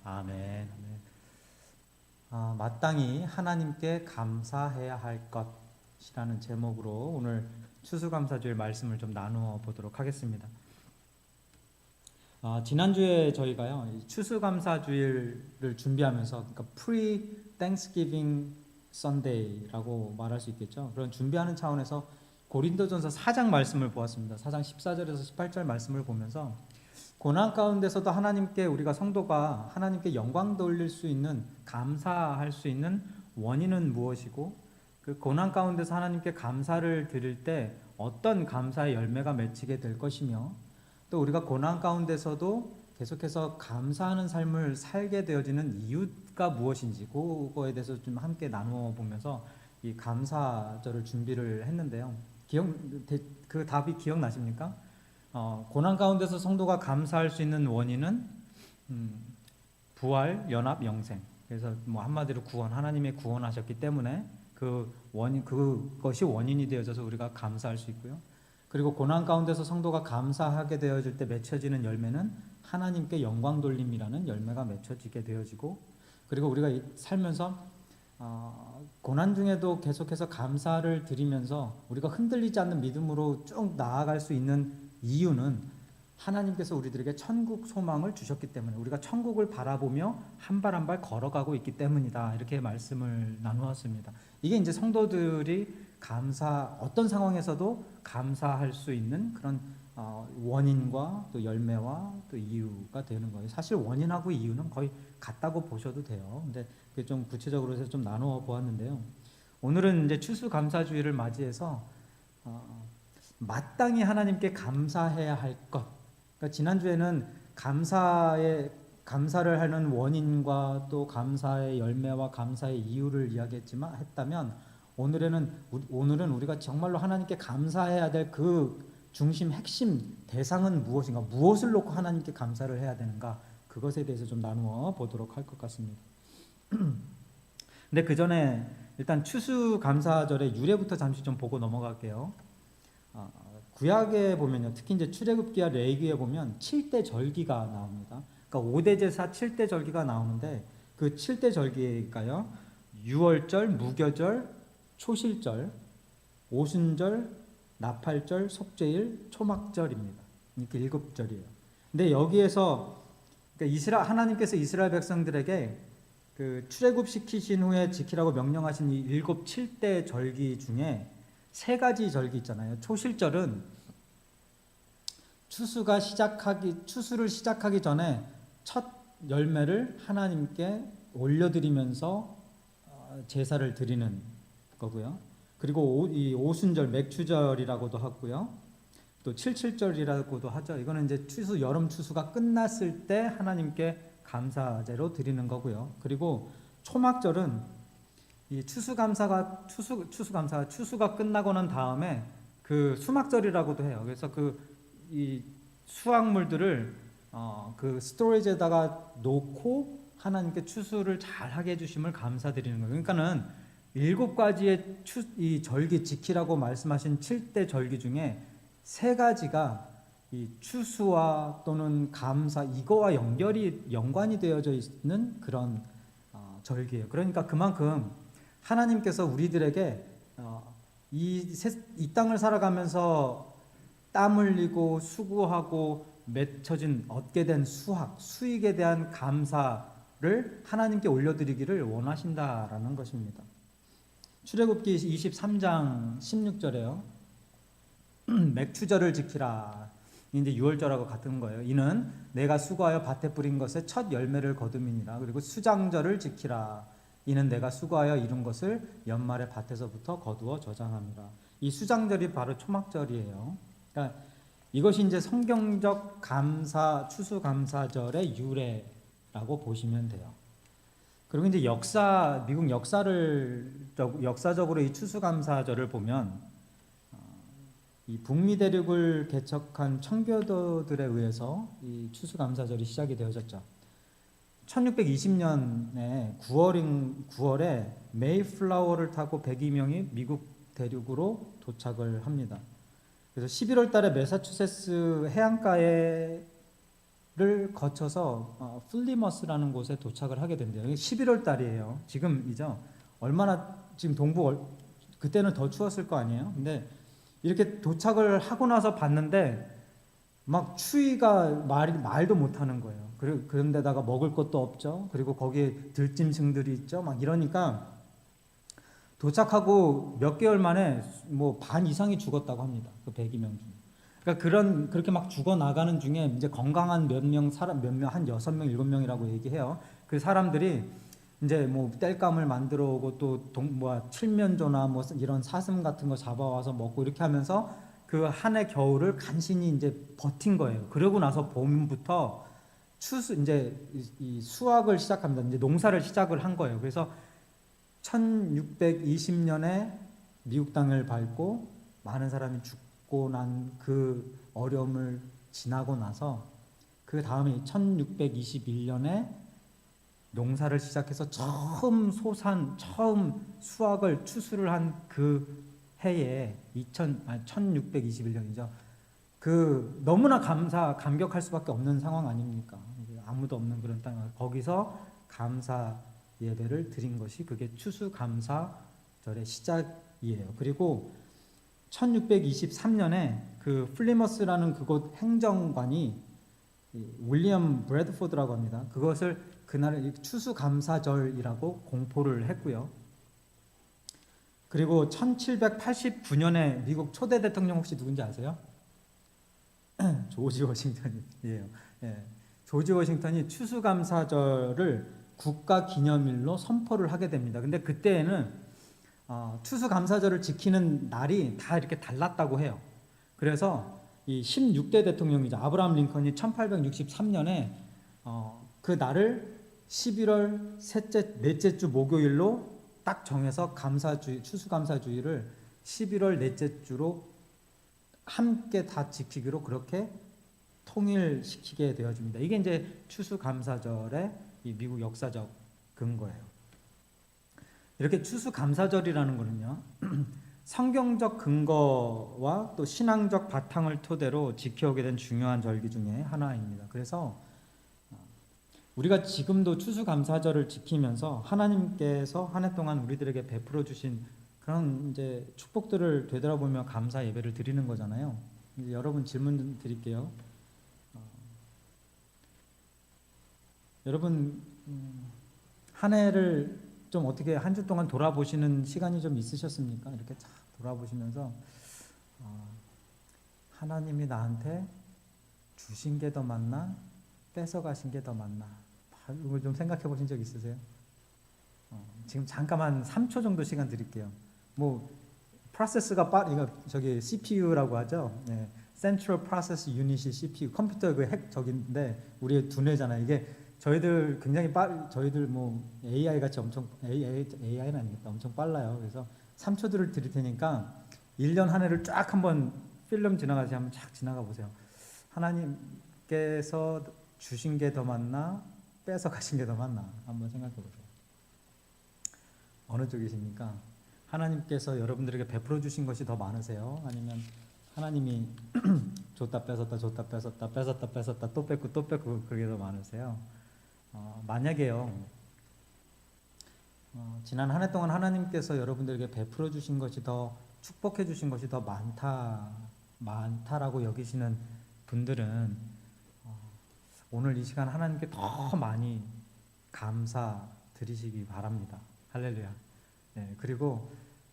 아멘. 마땅히 하나님께 감사해야 할 것이라는 제목으로 오늘 추수감사주일 말씀을 좀 나누어 보도록 하겠습니다. 지난주에 저희가요, 추수감사주일을 준비하면서, 그러니까 Pre-Thanksgiving Sunday라고 말할 수 있겠죠. 그런 준비하는 차원에서 고린도전서 4장 말씀을 보았습니다. 4장 14절에서 18절 말씀을 보면서 고난 가운데서도 하나님께, 우리가 성도가 하나님께 영광 돌릴 수 있는, 감사할 수 있는 원인은 무엇이고, 그 고난 가운데서 하나님께 감사를 드릴 때 어떤 감사의 열매가 맺히게 될 것이며, 또 우리가 고난 가운데서도 계속해서 감사하는 삶을 살게 되어지는 이유가 무엇인지, 그거에 대해서 좀 함께 나누어 보면서 이 감사절을 준비를 했는데요. 그 답이 기억나십니까? 고난 가운데서 성도가 감사할 수 있는 원인은 부활, 연합, 영생. 그래서 뭐 한마디로 구원, 하나님의 구원하셨기 때문에 그것이 원인이 되어져서 우리가 감사할 수 있고요. 그리고 고난 가운데서 성도가 감사하게 되어질 때 맺혀지는 열매는 하나님께 영광 돌림이라는 열매가 맺혀지게 되어지고, 그리고 우리가 살면서 고난 중에도 계속해서 감사를 드리면서 우리가 흔들리지 않는 믿음으로 쭉 나아갈 수 있는 이유는 하나님께서 우리들에게 천국 소망을 주셨기 때문에, 우리가 천국을 바라보며 한 발 한 발 걸어가고 있기 때문이다, 이렇게 말씀을 나누었습니다. 이게 이제 성도들이 어떤 상황에서도 감사할 수 있는 그런 원인과 또 열매와 또 이유가 되는 거예요. 사실 원인하고 이유는 거의 같다고 보셔도 돼요. 근데 그게 좀 구체적으로 해서 좀 나누어 보았는데요. 오늘은 이제 추수감사주의를 맞이해서 마땅히 하나님께 감사해야 할 것. 그러니까 지난주에는 감사를 하는 원인과 또 감사의 열매와 감사의 이유를 했다면, 오늘은 우리가 정말로 하나님께 감사해야 될 그 중심, 핵심 대상은 무엇인가, 무엇을 놓고 하나님께 감사를 해야 되는가, 그것에 대해서 좀 나누어 보도록 할 것 같습니다. 근데 그 전에 일단 추수감사절의 유래부터 잠시 좀 보고 넘어갈게요. 구약에 보면요, 특히 이제 출애굽기와 레위기에 보면 7대 절기가 나옵니다. 그러니까 5대 제사 7대 절기가 나오는데, 그 7대 절기가요, 유월절, 무교절, 초실절, 오순절, 나팔절, 속죄일, 초막절입니다. 이렇게 7절이에요. 근데 여기에서 그러니까 하나님께서 이스라엘 백성들에게 그 출애굽시키신 후에 지키라고 명령하신 이 7대 절기 중에 3가지 절기 있잖아요. 초실절은 추수를 시작하기 전에 첫 열매를 하나님께 올려드리면서 제사를 드리는 거고요. 그리고 이 오순절, 맥추절이라고도 하고요. 또 칠칠절이라고도 하죠. 이거는 이제 여름 추수가 끝났을 때 하나님께 감사제로 드리는 거고요. 그리고 초막절은 이 추수감사가 끝나고 난 다음에 그 수막절이라고도 해요. 그래서 이 수확물들을 그 스토리지에다가 놓고 하나님께 추수를 잘 하게 해주심을 감사드리는 거예요. 그러니까는 7가지의 이 절기 지키라고 말씀하신 7대 절기 중에 3가지가 이 추수와 또는 감사, 이거와 연관이 되어져 있는 그런 절기예요. 그러니까 그만큼 하나님께서 우리들에게 이 땅을 살아가면서 땀 흘리고 수고하고 얻게 된 수익에 대한 감사를 하나님께 올려드리기를 원하신다라는 것입니다. 출애굽기 23장 16절에요. 맥추절을 지키라. 이제 유월절하고 같은 거예요. 이는 내가 수고하여 밭에 뿌린 것의 첫 열매를 거둠이니라. 그리고 수장절을 지키라. 이는 내가 수고하여 이룬 것을 연말에 밭에서부터 거두어 저장함이라. 이 수장절이 바로 초막절이에요. 그러니까 이것이 이제 성경적 추수감사절의 유래라고 보시면 돼요. 그리고 이제 미국 역사적으로 이 추수감사절을 보면 이 북미 대륙을 개척한 청교도들에 의해서 이 추수감사절이 시작이 되어졌죠. 1620년에 9월에 메이플라워를 타고 102명이 미국 대륙으로 도착을 합니다. 그래서 11월 달에 매사추세츠 해안가에 거쳐서 플리머스라는 곳에 도착을 하게 된대요. 이게 11월 달이에요. 지금이죠. 얼마나 지금 그때는 더 추웠을 거 아니에요. 근데 이렇게 도착을 하고 나서 봤는데 막 추위가 말도 못하는 거예요. 그런데다가 먹을 것도 없죠. 그리고 거기에 들짐승들이 있죠. 막 이러니까 도착하고 몇 개월 만에 뭐 반 이상이 죽었다고 합니다. 그 102명 중에. 그러니까 그렇게 막 죽어 나가는 중에 이제 건강한 몇 명 한 6명, 7명이라고 얘기해요. 그 사람들이 이제 뭐 땔감을 만들어 오고 또 칠면조나 뭐 이런 사슴 같은 거 잡아와서 먹고 이렇게 하면서 그 한 해 겨울을 간신히 이제 버틴 거예요. 그러고 나서 봄부터 이제 이 수확을 시작합니다. 이제 농사를 시작을 한 거예요. 그래서 1620년에 미국 땅을 밟고 많은 사람이 죽고 난 그 어려움을 지나고 나서 그 다음에 1621년에 농사를 시작해서 처음 수확을 추수를 한 그 해에 1621년이죠. 그 너무나 감격할 수밖에 없는 상황 아닙니까? 아무도 없는 그런 땅 거기서 감사 예배를 드린 것이 그게 추수감사절의 시작이에요. 그리고 1623년에 그 플리머스라는 그곳 행정관이 윌리엄 브래드포드라고 합니다. 그것을 그날 추수감사절이라고 공포를 했고요. 그리고 1789년에 미국 초대 대통령 혹시 누군지 아세요? 조지 워싱턴이에요. 예. 조지 워싱턴이 추수감사절을 국가기념일로 선포를 하게 됩니다. 근데 그때에는 추수감사절을 지키는 날이 다 이렇게 달랐다고 해요. 그래서 이 16대 대통령이죠. 아브라함 링컨이 1863년에 그 날을 11월 넷째 주 목요일로 딱 정해서 추수감사주의를 11월 넷째 주로 함께 다 지키기로 그렇게 통일시키게 되어집니다. 이게 이제 추수감사절의 이 미국 역사적 근거예요. 이렇게 추수감사절이라는 거는요, 성경적 근거와 또 신앙적 바탕을 토대로 지켜오게 된 중요한 절기 중에 하나입니다. 그래서 우리가 지금도 추수감사절을 지키면서 하나님께서 한 해 동안 우리들에게 베풀어 주신 그런 이제 축복들을 되돌아보며 감사 예배를 드리는 거잖아요. 이제 여러분 질문 드릴게요. 여러분 한 해를 좀 어떻게 한 주 동안 돌아보시는 시간이 좀 있으셨습니까? 이렇게 쫙 돌아보시면서 하나님이 나한테 주신 게 더 많나 뺏어가신 게 더 많나 이걸 좀 생각해 보신 적 있으세요? 지금 잠깐만 3초 정도 시간 드릴게요. 뭐 프로세스가 이거 저기 CPU라고 하죠. 네. Central Process Unit이 CPU 컴퓨터 그 저기인데 우리의 두뇌잖아요. 이게 저희들 굉장히 저희들 뭐 AI 같이 엄청 AI는 아니겠다. 엄청 빨라요. 그래서 3초들을 드릴 테니까 1년 한 해를 쫙 한번 필름 지나가지 한번 쫙 지나가 보세요. 하나님께서 주신 게 더 많나 뺏어 가신 게 더 많나 한번 생각해 보세요. 어느 쪽이십니까? 하나님께서 여러분들에게 베풀어 주신 것이 더 많으세요? 아니면 하나님이 줬다 뺏었다 또 뺏고 그게 더 많으세요? 만약에요 지난 한 해 동안 하나님께서 여러분들에게 베풀어 주신 것이 더 축복해 주신 것이 더 많다라고 여기시는 분들은 오늘 이 시간 하나님께 더 많이 감사 드리시기 바랍니다. 할렐루야. 네, 그리고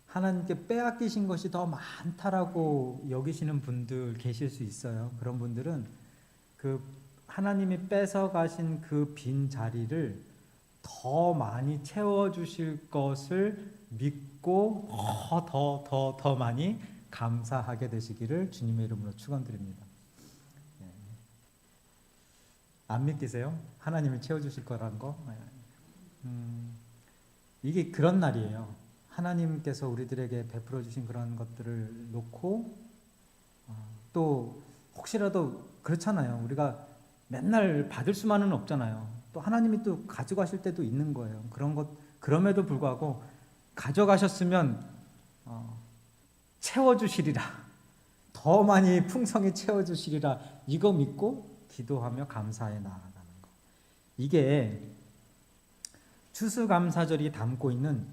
하나님께 빼앗기신 것이 더 많다라고 여기시는 분들 계실 수 있어요. 그런 분들은 그 하나님이 뺏어가신 그 빈 자리를 더 많이 채워주실 것을 믿고 더 많이 감사하게 되시기를 주님의 이름으로 축원드립니다. 네. 안 믿기세요? 하나님이 채워주실 거라는 거? 이게 그런 날이에요. 하나님께서 우리들에게 베풀어 주신 그런 것들을 놓고 또 혹시라도 그렇잖아요. 우리가 맨날 받을 수만은 없잖아요. 또 하나님이 또 가져가실 때도 있는 거예요. 그럼에도 불구하고 가져가셨으면 채워주시리라. 더 많이 풍성히 채워주시리라. 이거 믿고 기도하며 감사해 나아가는 것. 이게 추수감사절이 담고 있는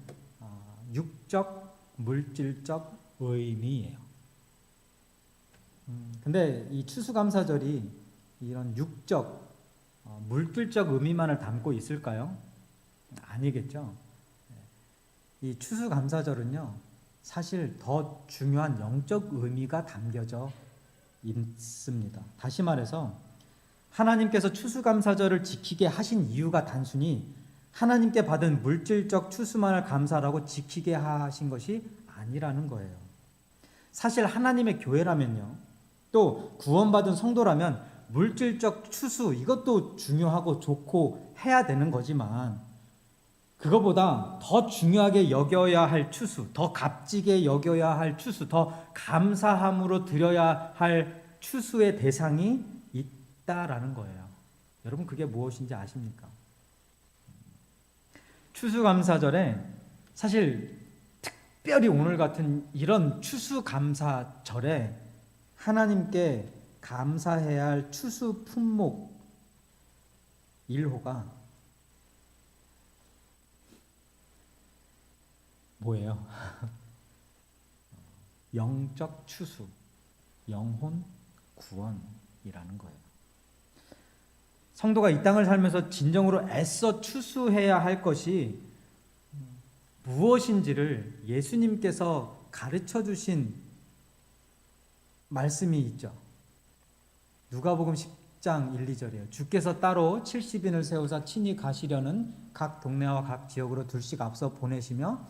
육적, 물질적 의미예요. 근데 이 추수감사절이 이런 육적, 물질적 의미만을 담고 있을까요? 아니겠죠. 이 추수감사절은요, 사실 더 중요한 영적 의미가 담겨져 있습니다. 다시 말해서 하나님께서 추수감사절을 지키게 하신 이유가 단순히 하나님께 받은 물질적 추수만을 감사하라고 지키게 하신 것이 아니라는 거예요. 사실 하나님의 교회라면요, 또 구원받은 성도라면 물질적 추수 이것도 중요하고 좋고 해야 되는 거지만 그거보다 더 중요하게 여겨야 할 추수, 더 값지게 여겨야 할 추수, 더 감사함으로 드려야 할 추수의 대상이 있다라는 거예요. 여러분 그게 무엇인지 아십니까? 추수감사절에 사실 특별히 오늘 같은 이런 추수감사절에 하나님께 감사해야 할 추수 품목 1호가 뭐예요? 영적 추수, 영혼 구원이라는 거예요. 성도가 이 땅을 살면서 진정으로 애써 추수해야 할 것이 무엇인지를 예수님께서 가르쳐 주신 말씀이 있죠. 누가복음 10장 1, 2절이에요. 주께서 따로 70인을 세우사 친히 가시려는 각 동네와 각 지역으로 둘씩 앞서 보내시며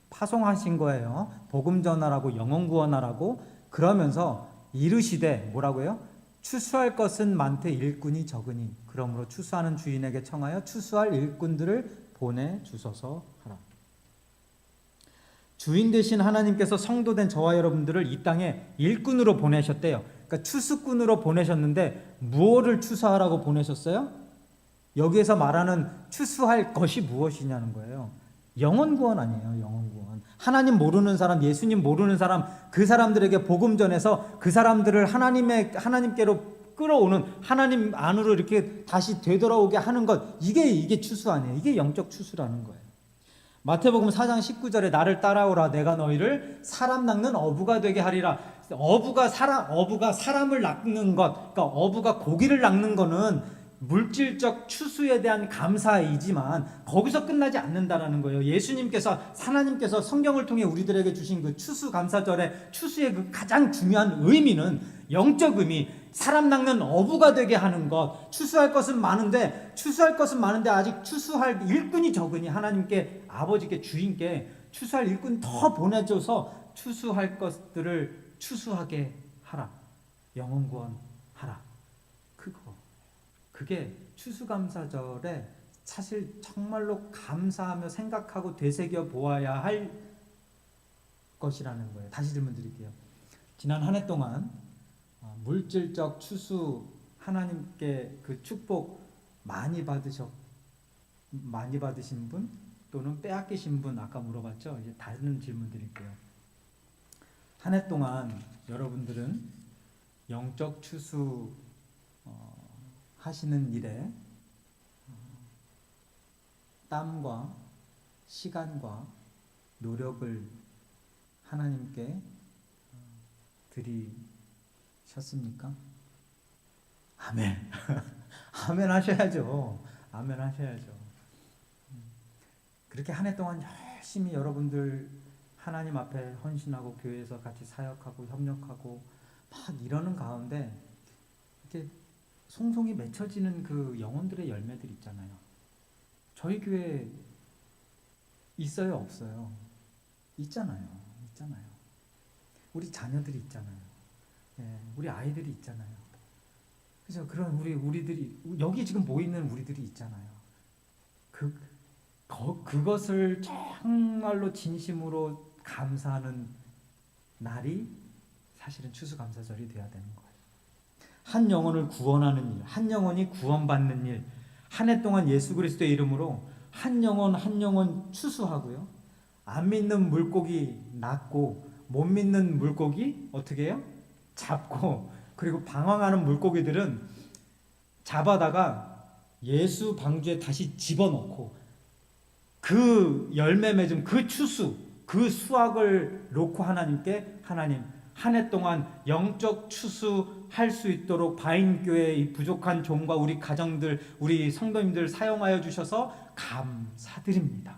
파송하신 거예요. 복음 전하라고, 영혼 구원하라고. 그러면서 이르시되 뭐라고요? 추수할 것은 많되 일꾼이 적으니 그러므로 추수하는 주인에게 청하여 추수할 일꾼들을 보내주소서 하라. 주인 되신 하나님께서 성도된 저와 여러분들을 이 땅에 일꾼으로 보내셨대요. 그러니까 추수꾼으로 보내셨는데 무엇을 추수하라고 보내셨어요? 여기에서 말하는 추수할 것이 무엇이냐는 거예요. 영혼 구원 아니에요. 영혼 구원. 하나님 모르는 사람, 예수님 모르는 사람, 그 사람들에게 복음 전해서 그 사람들을 하나님께로 끌어오는, 하나님 안으로 이렇게 다시 되돌아오게 하는 것, 이게 추수 아니에요. 이게 영적 추수라는 거예요. 마태복음 4장 19절에 나를 따라오라 내가 너희를 사람 낚는 어부가 되게 하리라. 어부가 사람을 낚는 것, 그러니까 어부가 고기를 낚는 거는 물질적 추수에 대한 감사이지만 거기서 끝나지 않는다라는 거예요. 예수님께서, 하나님께서 성경을 통해 우리들에게 주신 그 추수 감사절의 추수의 그 가장 중요한 의미는 영적 의미, 사람 낚는 어부가 되게 하는 것. 추수할 것은 많은데 아직 추수할 일꾼이 적으니 하나님께, 아버지께, 주인께 추수할 일꾼 더 보내줘서 추수할 것들을 추수하게 하라. 영혼 구원 하라. 그게 추수감사절에 사실 정말로 감사하며 생각하고 되새겨 보아야 할 것이라는 거예요. 다시 질문 드릴게요. 지난 한 해 동안 물질적 추수, 하나님께 그 축복 많이 받으신 분 또는 빼앗기신 분 아까 물어봤죠? 이제 다른 질문 드릴게요. 한 해 동안 여러분들은 영적 추수 하시는 일에 땀과 시간과 노력을 하나님께 드리셨습니까? 아멘. 아멘 하셔야죠. 아멘 하셔야죠. 그렇게 한 해 동안 열심히 여러분들 하나님 앞에 헌신하고 교회에서 같이 사역하고 협력하고 막 이러는 가운데 이렇게 송송이 맺혀지는 그 영혼들의 열매들 있잖아요. 저희 교회 있어요, 없어요? 있잖아요. 우리 자녀들이 있잖아요. 예, 우리 아이들이 있잖아요. 그죠? 그런 우리들이 여기 지금 모이는 우리들이 있잖아요. 그것을 정말로 진심으로 감사하는 날이 사실은 추수감사절이 돼야 되는 거예요. 한 영혼을 구원하는 일, 한 영혼이 구원받는 일, 한 해 동안 예수 그리스도의 이름으로 한 영혼 추수하고요. 안 믿는 물고기 낚고, 못 믿는 물고기 어떻게 해요? 잡고, 그리고 방황하는 물고기들은 잡아다가 예수 방주에 다시 집어넣고 그 열매 맺은 그 추수, 그 수확을 놓고 하나님께 하나님 한 해 동안 영적 추수할 수 있도록 바인교회의 부족한 종과 우리 가정들, 우리 성도님들 사용하여 주셔서 감사드립니다.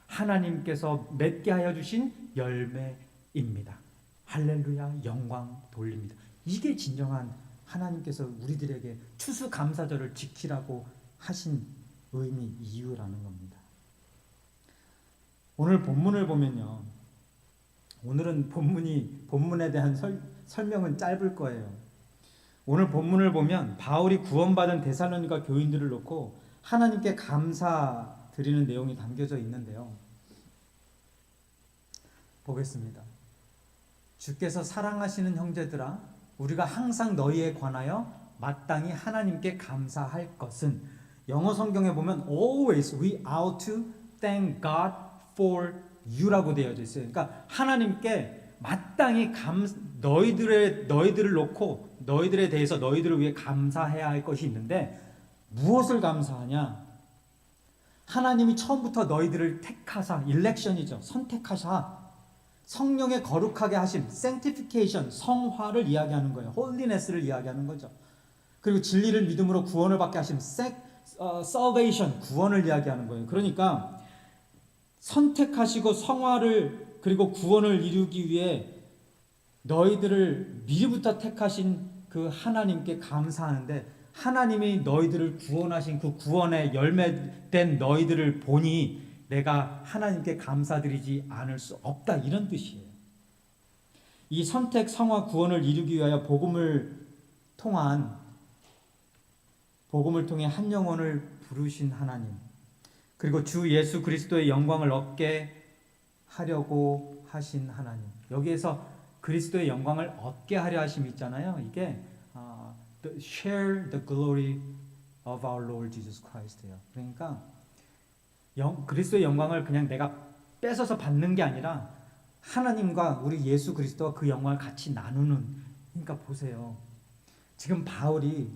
하나님께서 맺게 하여 주신 열매입니다. 할렐루야, 영광 돌립니다. 이게 진정한 하나님께서 우리들에게 추수감사절을 지키라고 하신 의미, 이유라는 겁니다. 오늘 본문을 보면요, 오늘은 본문에 대한 설명은 짧을 거예요. 오늘 본문을 보면 바울이 구원받은 데살로니가 교인들을 놓고 하나님께 감사드리는 내용이 담겨져 있는데요. 보겠습니다. 주께서 사랑하시는 형제들아, 우리가 항상 너희에 관하여 마땅히 하나님께 감사할 것은, 영어 성경에 보면 always we ought to thank God for you라고 되어져 있어요. 그러니까 하나님께 마땅히 너희들을 놓고 너희들에 대해서 너희들을 위해 감사해야 할 것이 있는데, 무엇을 감사하냐? 하나님이 처음부터 너희들을 택하사, 일렉션이죠, 선택하사 성령의 거룩하게 하심, sanctification, 성화를 이야기하는 거예요. holiness를 이야기하는 거죠. 그리고 진리를 믿음으로 구원을 받게 하심, salvation, 구원을 이야기하는 거예요. 그러니까 선택하시고 성화를 그리고 구원을 이루기 위해 너희들을 미리부터 택하신 그 하나님께 감사하는데, 하나님이 너희들을 구원하신 그 구원의 열매된 너희들을 보니 내가 하나님께 감사드리지 않을 수 없다, 이런 뜻이에요. 이 선택, 성화, 구원을 이루기 위하여 복음을 통해 한 영혼을 부르신 하나님, 그리고 주 예수 그리스도의 영광을 얻게 하려고 하신 하나님. 여기에서 그리스도의 영광을 얻게 하려 하심이 있잖아요. 이게 share the glory of our Lord Jesus Christ예요. 그러니까 그리스도의 영광을 그냥 내가 뺏어서 받는 게 아니라 하나님과 우리 예수 그리스도와 그 영광을 같이 나누는. 그러니까 보세요. 지금 바울이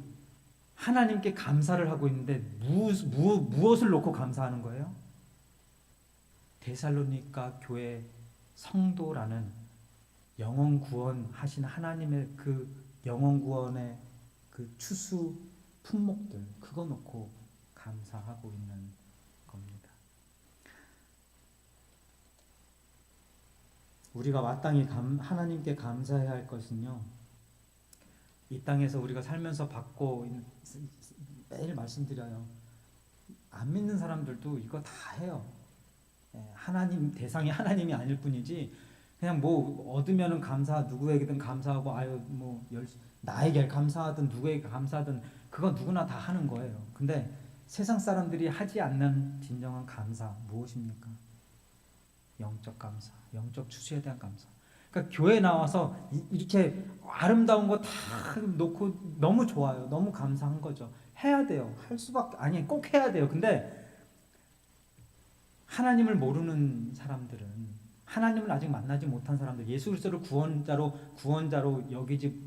하나님께 감사를 하고 있는데 무엇을 놓고 감사하는 거예요? 데살로니가 교회 성도라는 영혼 구원하신 하나님의 그 영혼 구원의 그 추수 품목들, 그거 놓고 감사하고 있는 겁니다. 우리가 마땅히 하나님께 감사해야 할 것은요, 이 땅에서 우리가 살면서 받고 매일 말씀드려요. 안 믿는 사람들도 이거 다 해요. 하나님 대상이 하나님이 아닐 뿐이지, 그냥 뭐 얻으면은 누구에게든 감사하고, 나에게 감사하든 누구에게 감사하든 그건 누구나 다 하는 거예요. 근데 세상 사람들이 하지 않는 진정한 감사 무엇입니까? 영적 감사, 영적 추수에 대한 감사. 그러니까 교회 나와서 이렇게 아름다운 거 다 놓고 너무 좋아요. 너무 감사한 거죠. 해야 돼요. 할 수밖에, 아니 꼭 해야 돼요. 근데 하나님을 모르는 사람들은, 하나님을 아직 만나지 못한 사람들, 예수 그리스도를 구원자로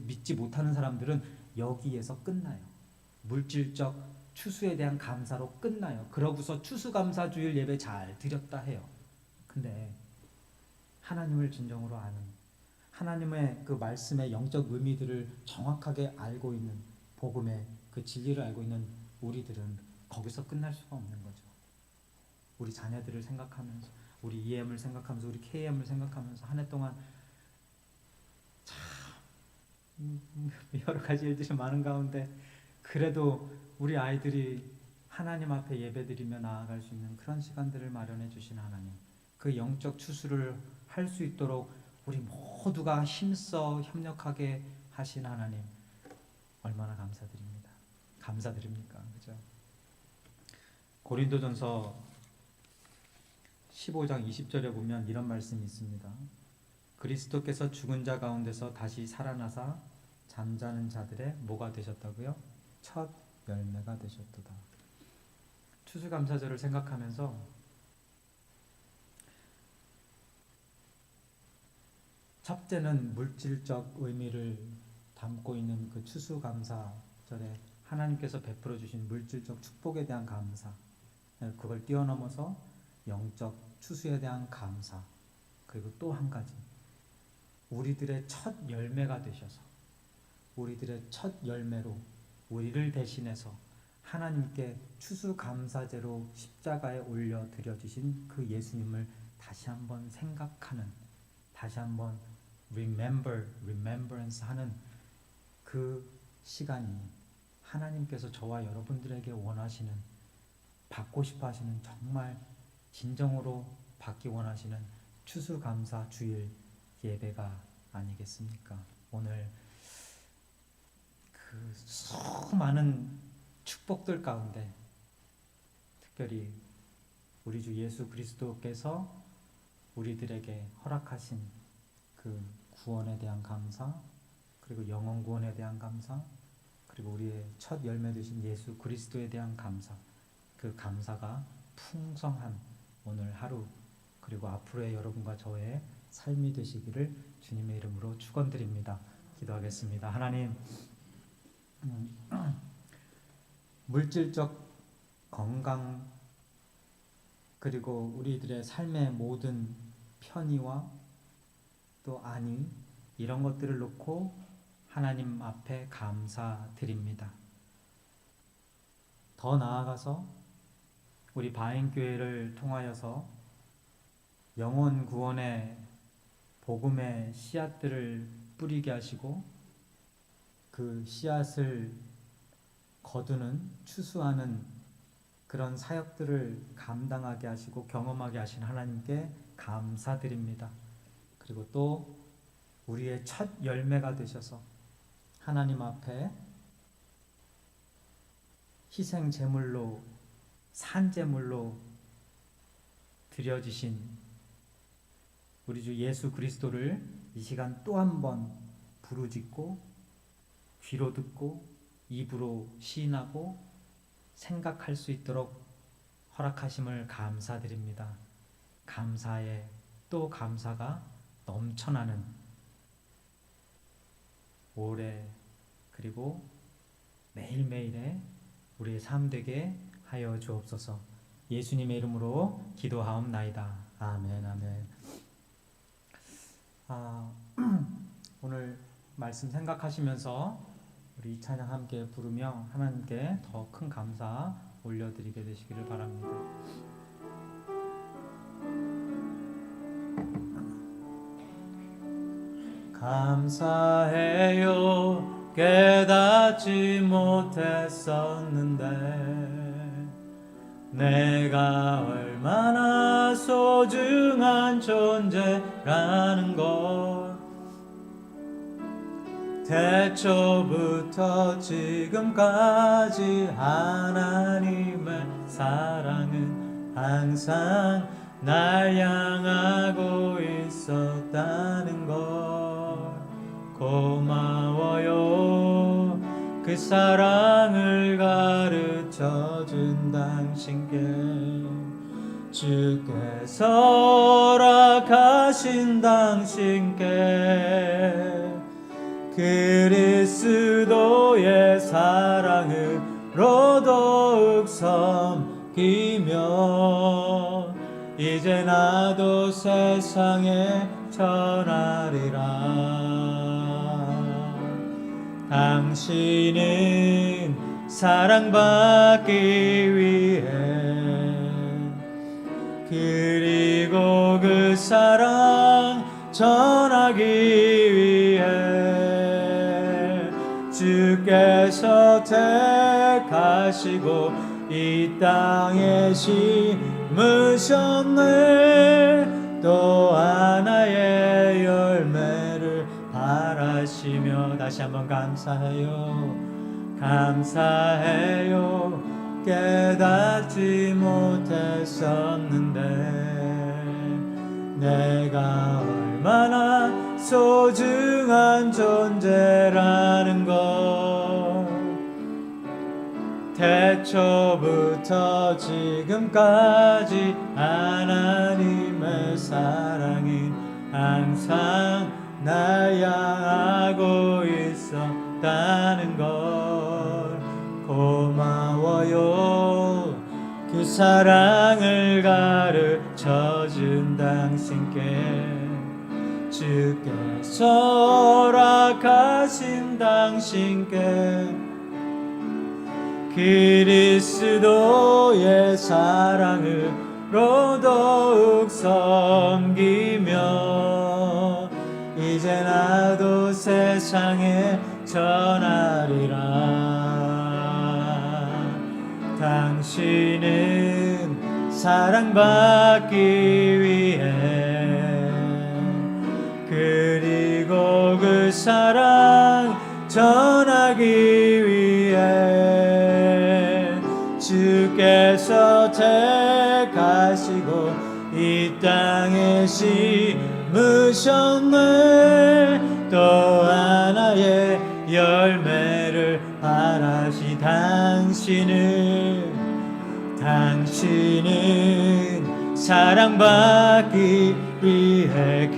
믿지 못하는 사람들은 여기에서 끝나요. 물질적 추수에 대한 감사로 끝나요. 그러고서 추수감사주일 예배 잘 드렸다 해요. 근데 하나님을 진정으로 아는, 하나님의 그 말씀의 영적 의미들을 정확하게 알고 있는, 복음의 그 진리를 알고 있는 우리들은 거기서 끝날 수가 없는 거죠. 우리 자녀들을 생각하면서, 우리 EM을 생각하면서, 우리 KM을 생각하면서 한 해 동안 참 여러 가지 일들이 많은 가운데 그래도 우리 아이들이 하나님 앞에 예배드리며 나아갈 수 있는 그런 시간들을 마련해 주신 하나님, 그 영적 추수를 할 수 있도록 우리 모두가 힘써 협력하게 하신 하나님, 얼마나 감사드립니까? 그죠? 고린도전서 15장 20절에 보면 이런 말씀이 있습니다. 그리스도께서 죽은 자 가운데서 다시 살아나사 잠자는 자들의 뭐가 되셨다고요? 첫 열매가 되셨도다. 추수감사절을 생각하면서 첫째는 물질적 의미를 담고 있는 그 추수감사절에 하나님께서 베풀어 주신 물질적 축복에 대한 감사, 그걸 뛰어넘어서 영적 추수에 대한 감사, 그리고 또 한 가지, 우리들의 첫 열매가 되셔서 우리들의 첫 열매로 우리를 대신해서 하나님께 추수감사제로 십자가에 올려 드려주신 그 예수님을 다시 한번 생각하는, 다시 한번 remembrance 하는 그 시간이 하나님께서 저와 여러분들에게 원하시는, 받고 싶어 하시는, 정말 진정으로 받기 원하시는 추수감사 주일 예배가 아니겠습니까? 오늘 그 수많은 축복들 가운데 특별히 우리 주 예수 그리스도께서 우리들에게 허락하신 그 구원에 대한 감사, 그리고 영원 구원에 대한 감사, 그리고 우리의 첫 열매 되신 예수 그리스도에 대한 감사, 그 감사가 풍성한 오늘 하루, 그리고 앞으로의 여러분과 저의 삶이 되시기를 주님의 이름으로 축원드립니다. 기도하겠습니다. 하나님, 물질적 건강, 그리고 우리들의 삶의 모든 편의와 또 안위, 이런 것들을 놓고 하나님 앞에 감사드립니다. 더 나아가서 우리 바인교회를 통하여서 영혼 구원의 복음의 씨앗들을 뿌리게 하시고 그 씨앗을 거두는, 추수하는 그런 사역들을 감당하게 하시고 경험하게 하신 하나님께 감사드립니다. 그리고 또 우리의 첫 열매가 되셔서 하나님 앞에 희생 제물로, 산제물로 드려지신 우리 주 예수 그리스도를 이 시간 또 한 번 부르짖고 귀로 듣고 입으로 시인하고 생각할 수 있도록 허락하심을 감사드립니다. 감사에 또 감사가 넘쳐나는 올해 그리고 매일매일의 우리의 삶 되게 하여 주옵소서. 예수님의 이름으로 기도하옵나이다. 아멘, 아멘. 오늘 말씀 생각하시면서 우리 이 찬양 함께 부르며 하나님께 더 큰 감사 올려드리게 되시기를 바랍니다. 감사해요, 깨닫지 못했었는데 내가 얼마나 소중한 존재라는 것, 태초부터 지금까지 하나님의 사랑은 항상 날 향하고 있었다는 것, 고마워요. 그 사랑을 가르쳐준 당신께, 주께서 허락하신 당신께 그리스도의 사랑으로 더욱 섬기며 이제 나도 세상에 전하리라. 당신은 사랑받기 위해, 그리고 그 사랑 전하기 위해 주께서 택하시고 이 땅에 심으셨네. 또 하나의 열매를 바라시며 다시 한번 감사해요. 감사해요. 깨닫지 못했었는데 내가 얼마나 소중한 존재라는 것, 태초부터 지금까지 하나님의 사랑이 항상 날 향하고 있었다는 것, 주시어요. 그 사랑을 가르쳐 준 당신께 주께서 허락하신 당신께 그리스도의 사랑으로 더욱 섬기며 이제 나도 세상에 전하리라. 당신은 사랑받기 위해 그리고 그 사랑 전하기 위해 주께서 택하시고 이 땅에 심으셨네. 또 하나의 열매를 바라시 당신은 사랑받기 위해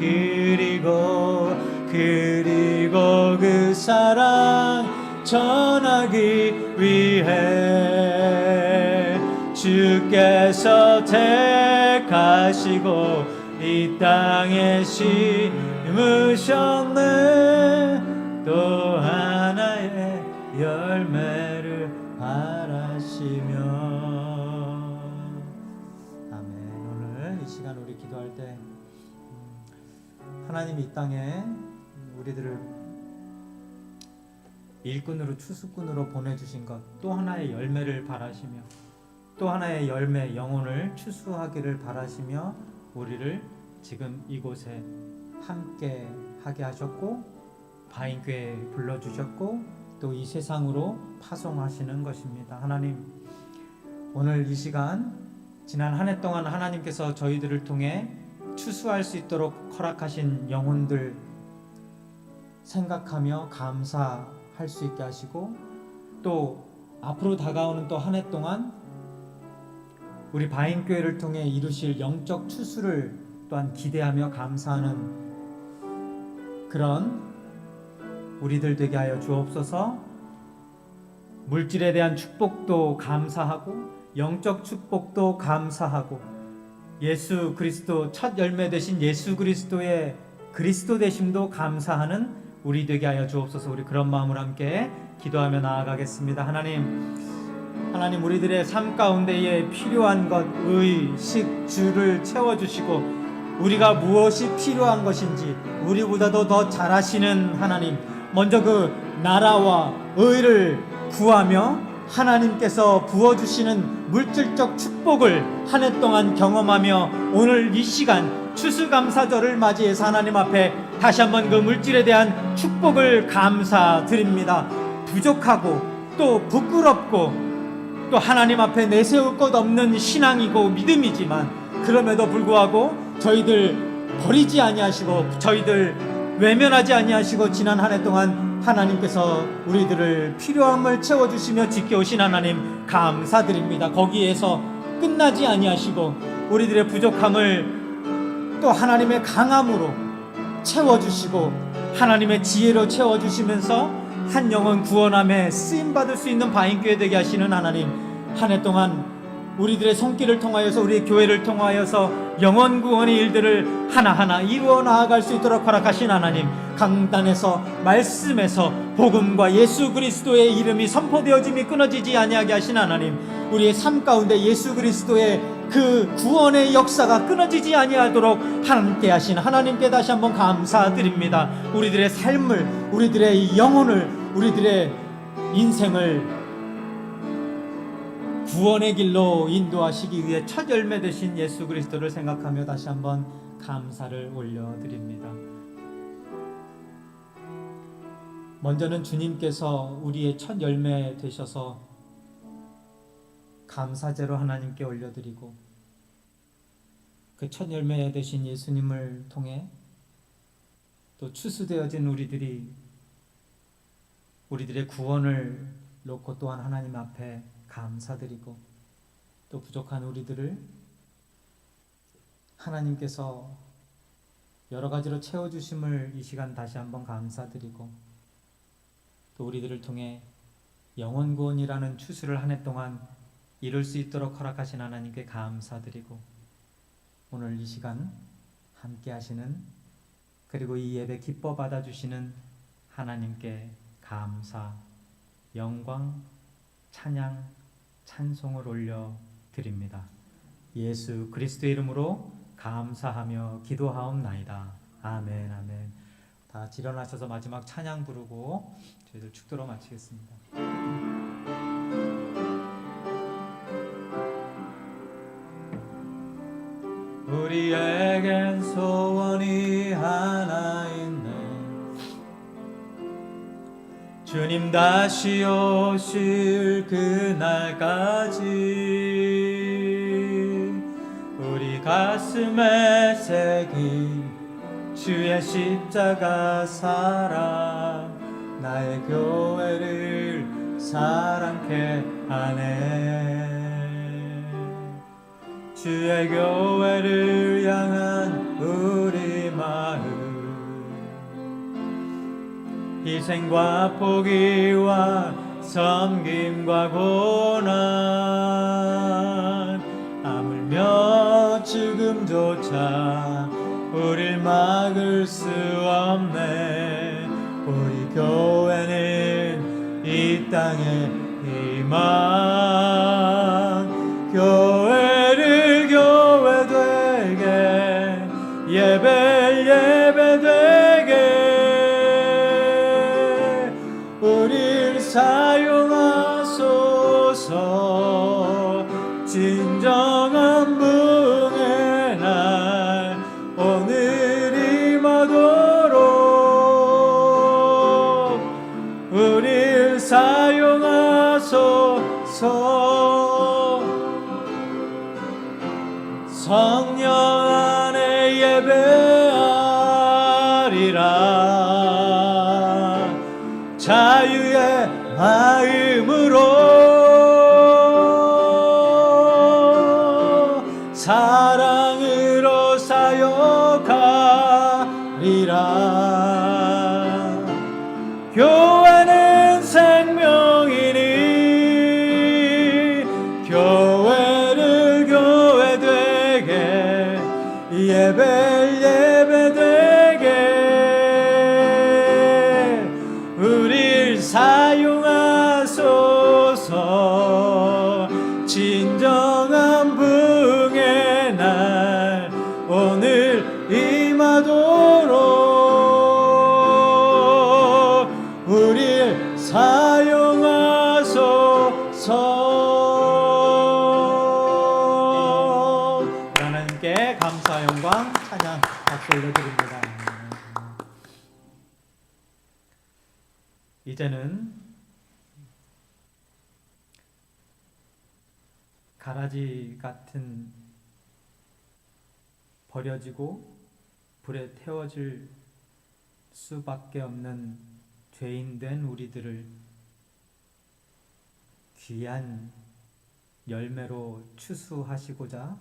그리고 그 사랑 전하기 위해 주께서 택하시고 이 땅에 심으셨네. 또 하나의 열매를 바라시며. 아멘. 오늘 이 시간 우리 기도할 때 하나님 이 땅에 우리들을 일꾼으로 추수꾼으로 보내주신 것 또 하나의 열매를 바라시며 또 하나의 열매 영혼을 추수하기를 바라시며 우리를 지금 이곳에 함께 하게 하셨고 바인교회에 불러주셨고 또 이 세상으로 파송하시는 것입니다. 하나님, 오늘 이 시간 지난 한 해 동안 하나님께서 저희들을 통해 추수할 수 있도록 허락하신 영혼들 생각하며 감사할 수 있게 하시고 또 앞으로 다가오는 또 한 해 동안 우리 바인교회를 통해 이루실 영적 추수를 또한 기대하며 감사하는 그런 우리들 되게 하여 주옵소서. 물질에 대한 축복도 감사하고 영적 축복도 감사하고 예수 그리스도 첫 열매 되신 예수 그리스도의 그리스도 되심도 감사하는 우리 되게 하여 주옵소서. 우리 그런 마음으로 함께 기도하며 나아가겠습니다. 하나님 우리들의 삶 가운데에 필요한 것 의식 주를 채워주시고 우리가 무엇이 필요한 것인지 우리보다도 더 잘 아시는 하나님, 먼저 그 나라와 의를 구하며 하나님께서 부어주시는 물질적 축복을 한 해 동안 경험하며 오늘 이 시간 추수감사절을 맞이해서 하나님 앞에 다시 한번 그 물질에 대한 축복을 감사드립니다. 부족하고 또 부끄럽고 또 하나님 앞에 내세울 것 없는 신앙이고 믿음이지만 그럼에도 불구하고 저희들 버리지 아니하시고 저희들 외면하지 아니하시고 지난 한 해 동안 하나님께서 우리들을 필요함을 채워주시며 지켜오신 하나님 감사드립니다. 거기에서 끝나지 아니하시고 우리들의 부족함을 또 하나님의 강함으로 채워주시고 하나님의 지혜로 채워주시면서 한 영혼 구원함에 쓰임받을 수 있는 바인교회 되게 하시는 하나님, 한 해 동안 우리들의 손길을 통하여서 우리의 교회를 통하여서 영혼 구원의 일들을 하나하나 이루어 나아갈 수 있도록 허락하신 하나님, 강단에서 말씀에서 복음과 예수 그리스도의 이름이 선포되어짐이 끊어지지 아니하게 하신 하나님, 우리의 삶 가운데 예수 그리스도의 그 구원의 역사가 끊어지지 아니하도록 함께 하신 하나님께 다시 한번 감사드립니다. 우리들의 삶을, 우리들의 영혼을, 우리들의 인생을 구원의 길로 인도하시기 위해 첫 열매 되신 예수 그리스도를 생각하며 다시 한번 감사를 올려드립니다. 먼저는 주님께서 우리의 첫 열매 되셔서 감사제로 하나님께 올려드리고 그 첫 열매 되신 예수님을 통해 또 추수되어진 우리들의 구원을 놓고 또한 하나님 앞에 감사드리고 또 부족한 우리들을 하나님께서 여러 가지로 채워주심을 이 시간 다시 한번 감사드리고 또 우리들을 통해 영혼구원이라는 추수를 한 해 동안 이룰 수 있도록 허락하신 하나님께 감사드리고, 오늘 이 시간 함께 하시는, 그리고 이 예배 기뻐 받아주시는 하나님께 감사, 영광, 찬양, 찬송을 올려 드립니다. 예수 그리스도의 이름으로 감사하며 기도하옵나이다. 아멘. 아멘. 다 같이 일어나셔서 마지막 찬양 부르고 저희들 축도로 마치겠습니다. 우리에겐 소원이 하나 있네. 주님 다시 오실 그날까지 우리 가슴에 새긴 주의 십자가 사랑, 나의 교회를 사랑케 하네. 주의 교회를 향한 우리 마음, 희생과 포기와 섬김과 고난, 아물며 지금조차 우릴 막을 수 없네. 우리 교회는 이 땅의 희망, 교회를 교회 되게, 예배 되게 우릴 사용하소서. 진정한 부흥의 날 오늘 임하도록 우릴 사용하소서. 성령 안에 예배하리라. 자유의 마음으로 사랑으로 사역하리라. 교회는 생명이니 교회를 교회 되게, 예배 되게 우릴 사용하소서. 진정한 부흥의 날 오늘 임하도록 우릴 사용하소서. 하나님께 감사, 영광, 찬양, 박수 올려드립니다. 이제는 가라지 같은 버려지고 불에 태워질 수밖에 없는 죄인된 우리들을 귀한 열매로 추수하시고자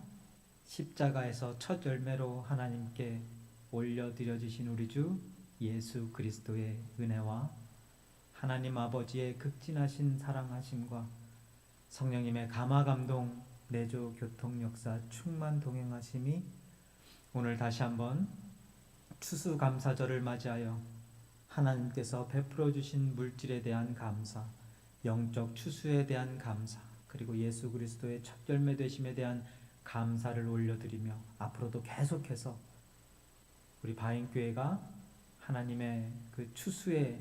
십자가에서 첫 열매로 하나님께 올려드려 주신 우리 주 예수 그리스도의 은혜와 하나님 아버지의 극진하신 사랑하심과 성령님의 감화 감동 내조 교통 역사 충만 동행하심이 오늘 다시 한번 추수감사절을 맞이하여 하나님께서 베풀어 주신 물질에 대한 감사, 영적 추수에 대한 감사, 그리고 예수 그리스도의 첫 열매 되심에 대한 감사를 올려드리며 앞으로도 계속해서 우리 바인교회가 하나님의 그 추수의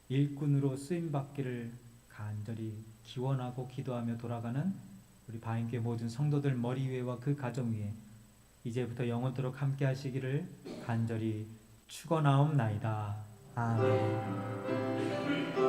일꾼으로 쓰임받기를 간절히 기원하고 기도하며 돌아가는 우리 바인교회 모든 성도들 머리 위에와 그 가정 위에 이제부터 영원토록 함께 하시기를 간절히 축원하옵나이다. 아멘.